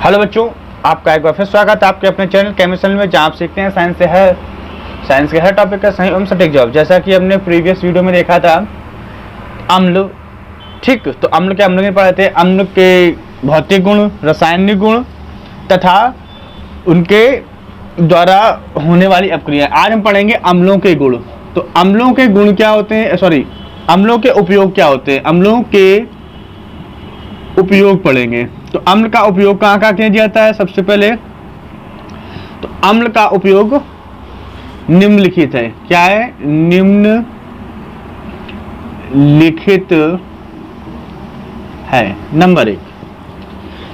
Hello बच्चों, आपका एक बार फिर स्वागत है आपके अपने चैनल केमिस्ट्री में, जहाँ आप सीखते हैं साइंस के हर टॉपिक का सही एवं सटीक जवाब। जैसा कि हमने प्रीवियस वीडियो में देखा था अम्ल, ठीक, तो अम्ल में पढ़े थे अम्ल के भौतिक गुण, रासायनिक गुण तथा उनके द्वारा होने वाली अपक्रिया। आज हम पढ़ेंगे अम्लों के गुण। तो अम्लों के गुण क्या होते हैं, अम्लों के उपयोग क्या होते हैं, अम्लों के उपयोग पढ़ेंगे। तो अम्ल का उपयोग कहाँ कहाँ किया जाता है। सबसे पहले तो अम्ल का उपयोग निम्नलिखित है। क्या है? निम्नलिखित है। नंबर 1,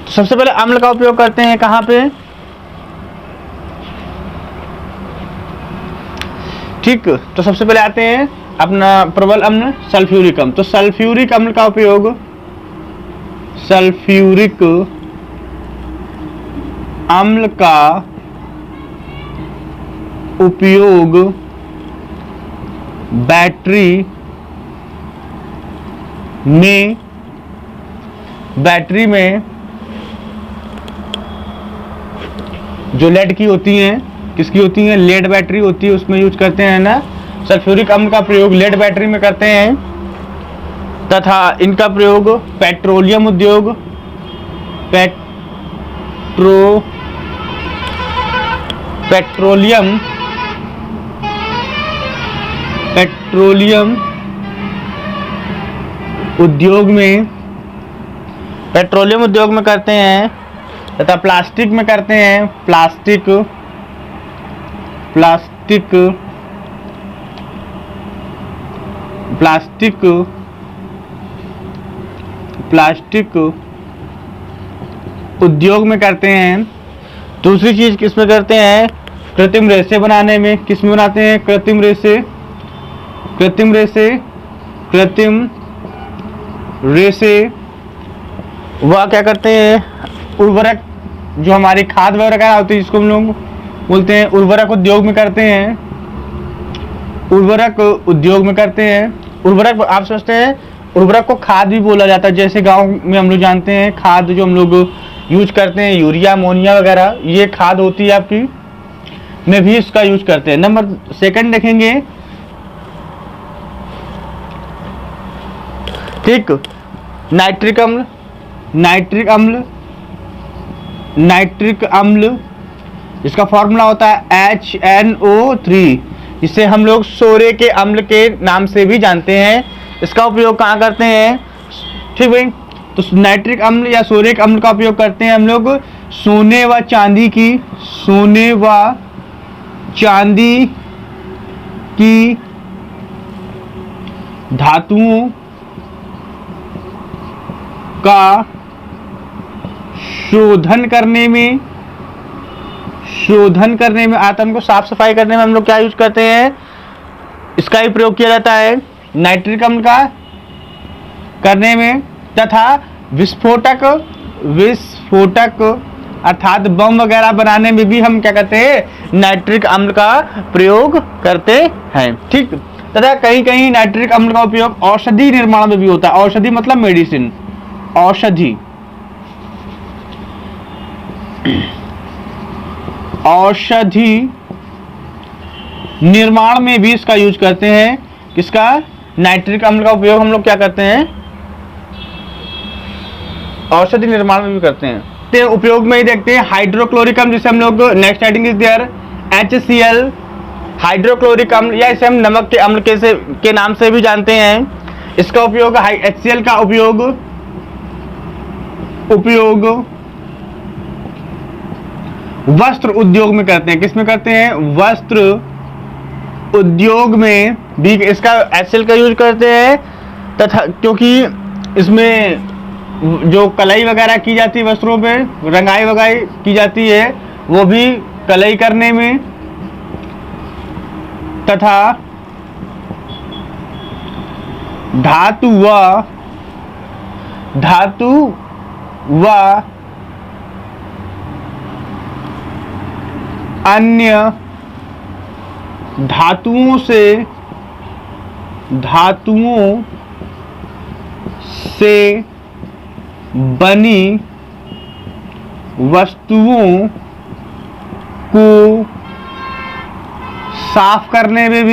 तो सबसे पहले अम्ल का उपयोग करते हैं कहाँ पे? ठीक, तो सबसे पहले आते हैं अपना प्रबल अम्ल सल्फ्यूरिक अम्ल। तो सल्फ्यूरिक अम्ल का उपयोग, सल्फ्यूरिक अम्ल का उपयोग बैटरी में जो लेड की होती हैं, किसकी होती हैं? लेड बैटरी होती है, उसमें यूज करते हैं ना। सल्फ्यूरिक अम्ल का प्रयोग लेड बैटरी में करते हैं तथा इनका प्रयोग पेट्रोलियम उद्योग, पेट्रोलियम उद्योग में करते हैं तथा प्लास्टिक में करते हैं। प्लास्टिक उद्योग में करते हैं। दूसरी चीज किसमें करते हैं? कृत्रिम रेशे बनाने में। किसमें बनाते हैं? कृत्रिम रेशे वह क्या करते हैं? उर्वरक, जो हमारी खाद वगैरह होती है जिसको हम लोग बोलते हैं उर्वरक उद्योग में करते हैं। उर्वरक आप सोचते हैं उर्वरक को खाद भी बोला जाता है। जैसे गांव में हम लोग जानते हैं खाद जो हम लोग यूज करते हैं, यूरिया, अमोनिया वगैरह, ये खाद होती है आपकी, में भी इसका यूज करते हैं। नंबर 2 देखेंगे, ठीक, नाइट्रिक अम्ल, इसका फॉर्मूला होता है HNO3, जिसे हम लोग सोरे के अम्ल के नाम से भी जानते हैं। इसका उपयोग कहाँ करते हैं? ठीक भाई, तो नाइट्रिक अम्ल या सोरिक अम्ल का उपयोग करते हैं हम लोग सोने व चांदी की धातुओं का शोधन करने में, आतंक को साफ सफाई करने में हम लोग क्या यूज करते हैं? इसका ही प्रयोग किया जाता है नाइट्रिक अम्ल का करने में। तथा विस्फोटक अर्थात बम वगैरह बनाने में भी हम क्या करते हैं? नाइट्रिक अम्ल का प्रयोग करते हैं। ठीक, तथा कहीं कहीं नाइट्रिक अम्ल का उपयोग औषधि निर्माण में भी होता है। औषधि मतलब मेडिसिन, औषधि निर्माण में भी इसका यूज करते हैं। किसका? नाइट्रिक अम्ल का उपयोग हम लोग क्या करते हैं? औषधि निर्माण में भी करते हैं। तो उपयोग में ही देखते हैं हाइड्रोक्लोरिक अम्ल, जिसे हम लोग next heading is there HCl, hydrochloric अम्ल, या इसे हम नमक के अम्ल के नाम से भी जानते हैं। इसका उपयोग HCl का उपयोग वस्त्र उद्योग में करते हैं। किसमें करते हैं? वस्त्र उद्योग में भी इसका HCl का यूज करते हैं तथा क्योंकि इसमें जो कलाई वगैरह की जाती है, वस्त्रों पे रंगाई वगाई की जाती है, वो भी कलाई करने में तथा धातु व अन्य धातुओं से बनी वस्तुओं को साफ करने में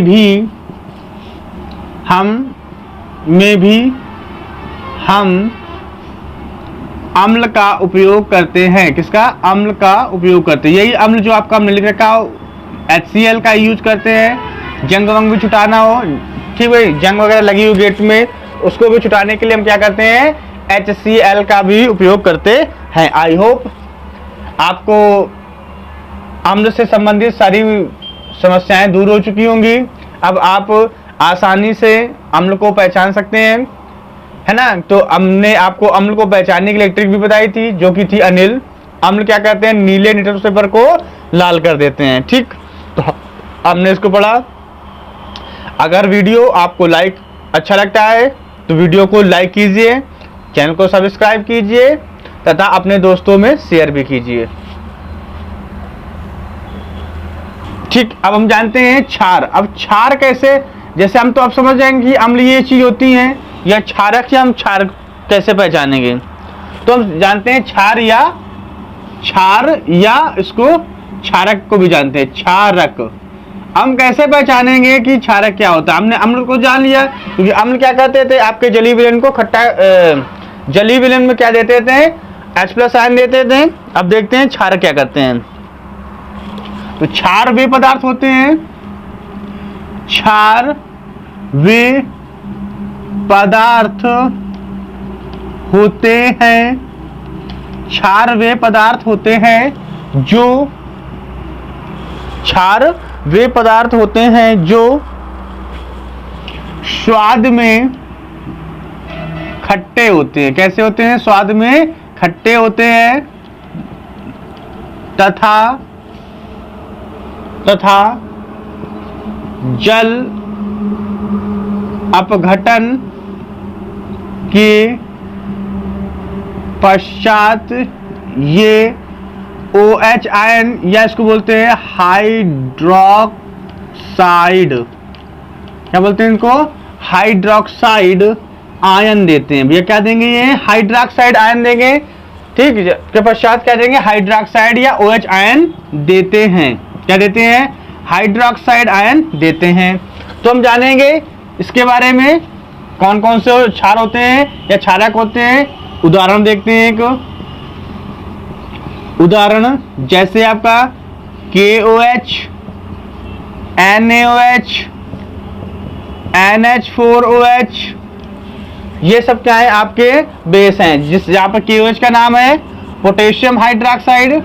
भी हम अम्ल का उपयोग करते हैं। किसका? अम्ल का उपयोग करते हैं। यही अम्ल जो आपका हमने लिख रखा हो, HCl का यूज करते हैं। जंग वंग भी छुटाना हो, ठीक है, जंग वगैरह लगी हुई गेट में, उसको भी छुटाने के लिए हम क्या करते हैं? HCl का भी उपयोग करते हैं। आई होप आपको अम्ल से संबंधित सारी समस्याएं दूर हो चुकी होंगी। अब आप आसानी से अम्ल को पहचान सकते हैं, है ना। तो हमने आपको अम्ल को पहचानने के लिए ट्रिक भी बताई थी, जो कि थी अनिल। अम्ल क्या करते हैं? नीले न्यूट्रल को लाल कर देते हैं। ठीक, तो हमने इसको पढ़ा। अगर वीडियो आपको अच्छा लगता है तो वीडियो को लाइक कीजिए, चैनल को सब्सक्राइब कीजिए तथा अपने दोस्तों में शेयर भी कीजिए। ठीक, अब हम जानते हैं क्षार। अब क्षार कैसे, जैसे हम तो अब समझ जाएंगे कि अम्ल ये चीज होती है, या क्षारक, या हम क्षार कैसे पहचानेंगे? तो हम जानते हैं क्षार या इसको क्षारक को भी जानते हैं, क्षारक। हम कैसे पहचानेंगे कि क्षारक क्या होता है? हमने अम्ल को जान लिया, क्योंकि अम्ल क्या करते थे? आपके जलीय विलयन को जलीय विलयन में क्या देते थे? H+ आयन देते थे। अब देखते हैं क्षारक क्या करते हैं। तो क्षार वे पदार्थ होते हैं, क्षार वे पदार्थ होते हैं, क्षार वे पदार्थ होते हैं जो स्वाद में खट्टे होते हैं। कैसे होते हैं? स्वाद में खट्टे होते हैं तथा जल अपघटन के पश्चात ये OH आयन, या इसको बोलते हैं हाइड्रोक्साइड, क्या बोलते हैं इनको? हाइड्रोक्साइड आयन देते हैं। भैया क्या देंगे? ये हाइड्रोक्साइड आयन देंगे। ठीक, के पश्चात क्या देंगे? हाइड्रोक्साइड या OH आयन देते हैं। क्या देते हैं? हाइड्रोक्साइड आयन देते हैं। तो हम जानेंगे इसके बारे में, कौन कौन से क्षार होते हैं या क्षारक होते हैं। उदाहरण देखते हैं। एक उदाहरण जैसे आपका KOH, NaOH, NH4OH, ये सब क्या है? आपके बेस हैं। जहां पर KOH का नाम है पोटेशियम हाइड्रोक्साइड,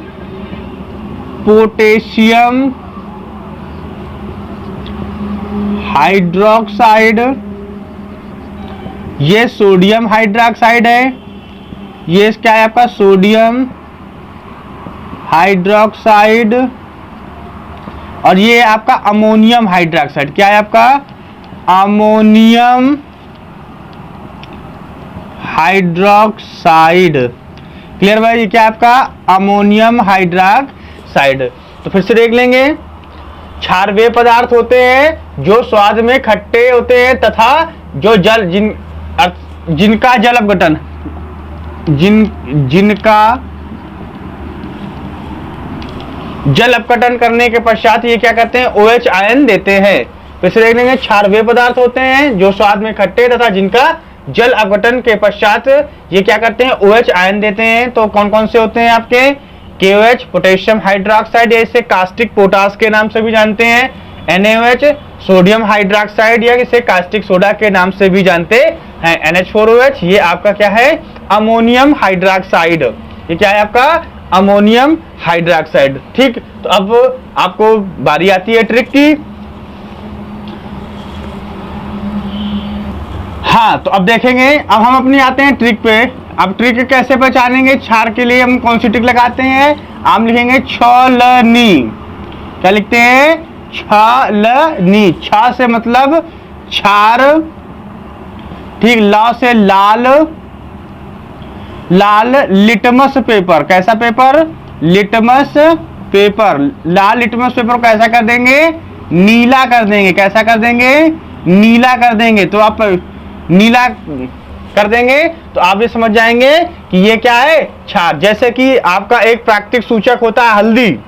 पोटेशियम हाइड्रोक्साइड, ये सोडियम हाइड्रोक्साइड है। ये क्या है आपका? Sodium hydroxide. और ये आपका अमोनियम हाइड्रोक्साइड। क्या है आपका? Ammonium hydroxide. क्लियर भाई? ये क्या आपका? Ammonium hydroxide. तो फिर से देख लेंगे। क्षार वे पदार्थ होते हैं जो स्वाद में खट्टे होते हैं तथा जो जिनका जल अपघटन जिनका जल अपघटन करने के पश्चात ये क्या करते हैं? OH आयन देते हैं। फिर से देख लेंगे। क्षार वे पदार्थ होते हैं जो स्वाद में खट्टे तथा जिनका जल अपघटन के पश्चात ये क्या करते हैं? OH आयन देते हैं। तो कौन कौन से होते हैं आपके? KOH पोटेशियम हाइड्रोक्साइड, या इसे कास्टिक पोटास के नाम से भी जानते हैं। NaOH सोडियम हाइड्रोक्साइड, या इसे कास्टिक सोडा के नाम से भी जानते हैं। NH4OH ये आपका क्या है? Ammonium hydroxide. ये क्या है आपका? Ammonium hydroxide. ठीक, तो अब आपको बारी आती है ट्रिक की। हाँ, तो अब देखेंगे। अब हम अपनी आते हैं ट्रिक पे। अब ट्रिक कैसे पहचानेंगे? क्षार के लिए हम कौन सी ट्रिक लगाते हैं? हम लिखेंगे छलनी। क्या लिखते हैं? छलनी। छ से मतलब क्षार, ठीक, ल से लाल, लाल लिटमस पेपर। कैसा पेपर? Litmus paper. लाल लिटमस पेपर को कैसा कर देंगे? नीला कर देंगे। कैसा कर देंगे? नीला कर देंगे। तो आप नीला कर देंगे तो आप ये समझ जाएंगे कि ये क्या है, क्षार। जैसे कि आपका एक प्राकृतिक सूचक होता है हल्दी,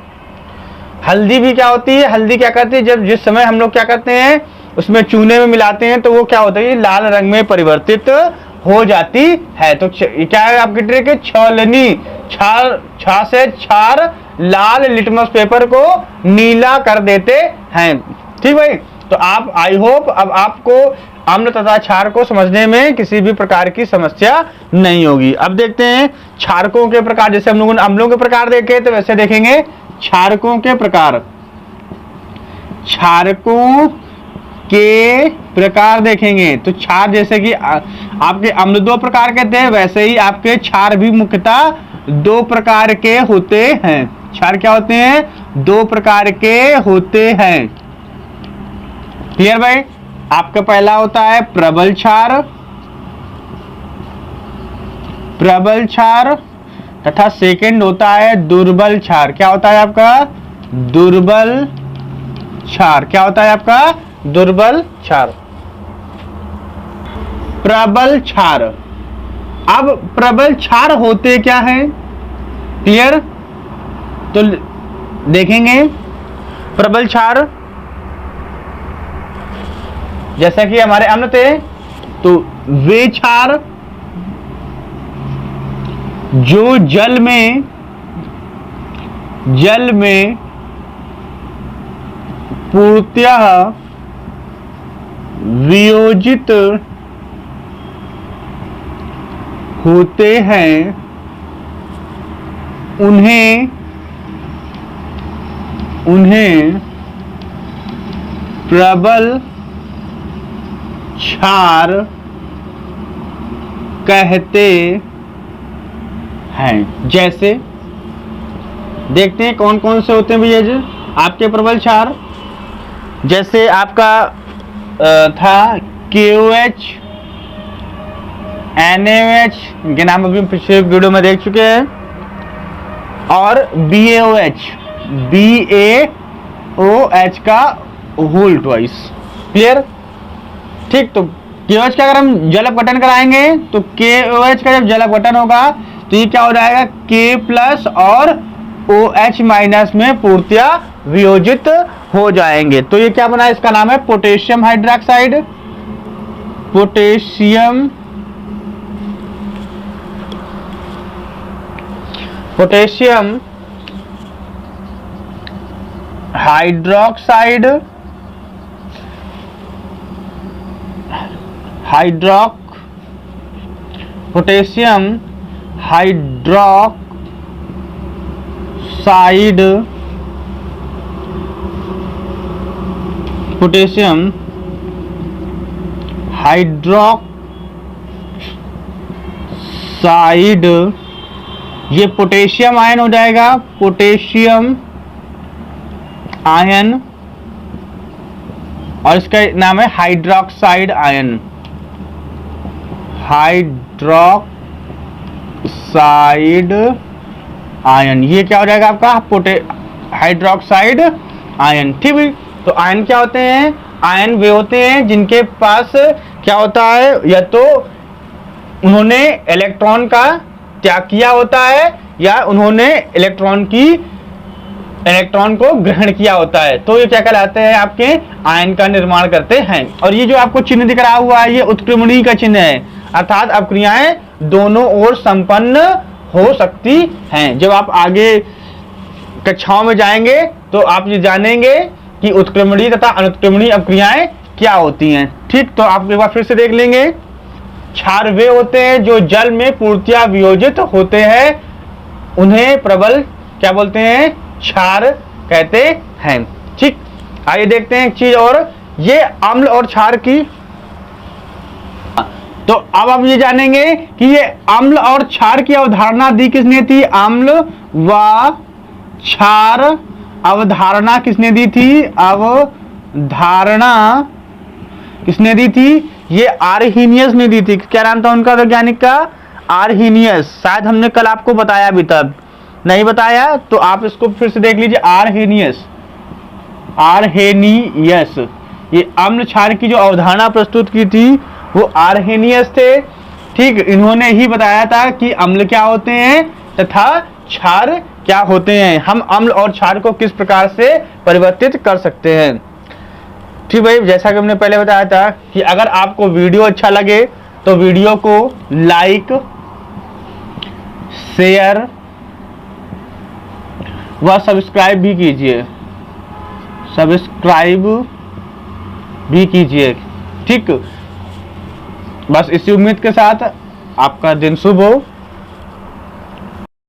हल्दी भी क्या होती है, हल्दी क्या करती है, जब जिस समय हम लोग क्या करते हैं उसमें चूने में मिलाते हैं तो वो क्या होता है, लाल रंग में परिवर्तित हो जाती है। तो क्या है आपकी ट्रिक, छलनी, छा से क्षार लाल लिटमस पेपर को नीला कर देते हैं। ठीक भाई, तो आप आई होप अब आपको अम्ल तथा क्षार को समझने में किसी भी प्रकार की समस्या नहीं होगी। अब देखते हैं क्षारकों के प्रकार। जैसे हम लोगों ने अम्लों के प्रकार देखे तो वैसे देखेंगे क्षारकों के प्रकार। क्षारकों के प्रकार देखेंगे तो क्षार जैसे कि आपके अम्ल 2 प्रकार के थे, वैसे ही आपके क्षार भी मुख्यतः 2 प्रकार के होते हैं। क्षार क्या होते हैं, 2 प्रकार के होते हैं। क्लियर भाई। आपका पहला होता है प्रबल क्षार, प्रबल क्षार, तथा सेकंड होता है दुर्बल क्षार। क्या होता है आपका, दुर्बल क्षार। क्या होता है आपका, दुर्बल क्षार। प्रबल क्षार, अब प्रबल क्षार होते क्या हैं, क्लियर। तो देखेंगे प्रबल क्षार जैसा कि हमारे अम्ल थे तो वे क्षार जो जल में पूर्णतः वियोजित होते हैं, उन्हें प्रबल क्षार कहते हैं। जैसे देखते हैं कौन कौन से होते हैं भैया जी आपके प्रबल क्षार। जैसे आपका था KOH, NaOH, इनके नाम अभी पिछले वीडियो में देख चुके हैं, और BaOH, BaOH का होल ट्वाइस। क्लियर। ठीक, तो KOH का अगर हम जल अपघटन कराएंगे तो KOH का जब जल अपघटन होगा तो ये क्या हो जाएगा, K+ और OH- में पूर्णतः वियोजित हो जाएंगे। तो ये क्या बना, इसका नाम है potassium hydroxide. Potassium hydroxide, potassium hydroxide, potassium hydroxide, ये पोटेशियम आयन हो जाएगा, पोटेशियम आयन, और इसका नाम है हाइड्रोक्साइड आयन। हाइड्रोक्साइड आयन, ये क्या हो जाएगा आपका हाइड्रोक्साइड आयन। ठीक है, तो आयन क्या होते हैं, आयन वे होते हैं जिनके पास क्या होता है, या तो उन्होंने इलेक्ट्रॉन का त्याग किया होता है या उन्होंने इलेक्ट्रॉन को ग्रहण किया होता है, तो ये क्या कहलाते हैं, आपके आयन का निर्माण करते हैं। और ये जो आपको चिन्ह दिख रहा हुआ है ये उत्क्रमणीय का चिन्ह है, अर्थात अपक्रियाएं दोनों ओर संपन्न हो सकती हैं। जब आप आगे कक्षाओं में जाएंगे तो आप ये जानेंगे कि उत्क्रमणीय तथा अनुत्क्रमणीय अपक्रियाएं क्या होती हैं। ठीक, तो आप एक बार फिर से देख लेंगे। क्षार वे होते हैं जो जल में पूर्णतः वियोजित होते हैं, उन्हें प्रबल क्या बोलते हैं, क्षार कहते हैं। ठीक, आइए देखते हैं एक चीज और, ये अम्ल और क्षार की। तो अब आप ये जानेंगे कि ये अम्ल और क्षार की अवधारणा दी किसने थी, अम्ल व क्षार अवधारणा किसने दी थी, अवधारणा किसने दी थी, ये आर्हीनियस ने दी थी। क्या नाम था उनका वैज्ञानिक का, आर्हीनियस। शायद हमने कल आपको बताया भी, तब नहीं बताया तो आप इसको फिर से देख लीजिए। आर्हेनियस, ये अम्ल क्षार की जो अवधारणा प्रस्तुत की थी वो आर्हेनियस थे। ठीक, इन्होंने ही बताया था कि अम्ल क्या होते हैं तथा क्षार क्या होते हैं, हम अम्ल और क्षार को किस प्रकार से परिवर्तित कर सकते हैं। ठीक भाई, जैसा कि हमने पहले बताया था कि अगर आपको वीडियो अच्छा लगे तो वीडियो को लाइक, शेयर व सब्सक्राइब भी कीजिए, ठीक। बस इसी उम्मीद के साथ आपका दिन शुभ हो।